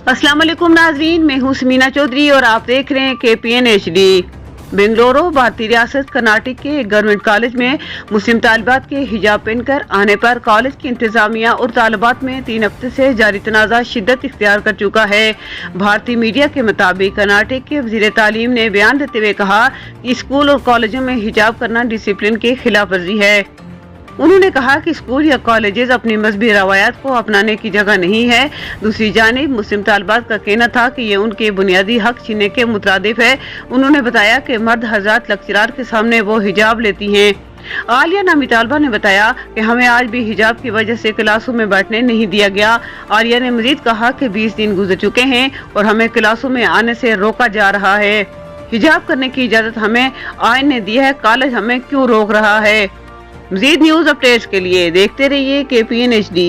अस्सलाम वालेकुम नाजरीन, मैं हूँ समीना चौधरी और आप देख रहे हैं KPN HD। बेंगलुरु भारतीय रियासत कर्नाटक के एक गवर्नमेंट कॉलेज में मुस्लिम तालिबात के हिजाब पहनकर आने पर कॉलेज की इंतजामिया और तालिबात में 3 हफ्ते से जारी तनाज़ा शिद्दत इख्तियार कर चुका है। भारतीय मीडिया के मुताबिक कर्नाटक के वज़ीर तालीम ने बयान देते हुए कहा कि स्कूल और कॉलेजों में हिजाब करना डिसिप्लिन की खिलाफ वर्जी है। उन्होंने कहा कि स्कूल या कॉलेजेस अपनी मजहबी रवायात को अपनाने की जगह नहीं है। दूसरी जानिब मुस्लिम तालिबात का कहना था कि ये उनके बुनियादी हक छीनने के मुतरादिफ है। उन्होंने बताया कि मर्द हजरात लेक्चरार के सामने वो हिजाब लेती हैं। आलिया नामी तालिबा ने बताया कि हमें आज भी हिजाब की वजह से क्लासों में बैठने नहीं दिया गया। आलिया ने मजीद कहा कि 20 दिन गुजर चुके हैं और हमें क्लासों में आने से रोका जा रहा है। हिजाब करने की इजाजत हमें आइन ने दी है, कॉलेज हमें क्यों रोक रहा है? मज़ीद न्यूज़ अपडेट्स के लिए देखते रहिए KPN HD।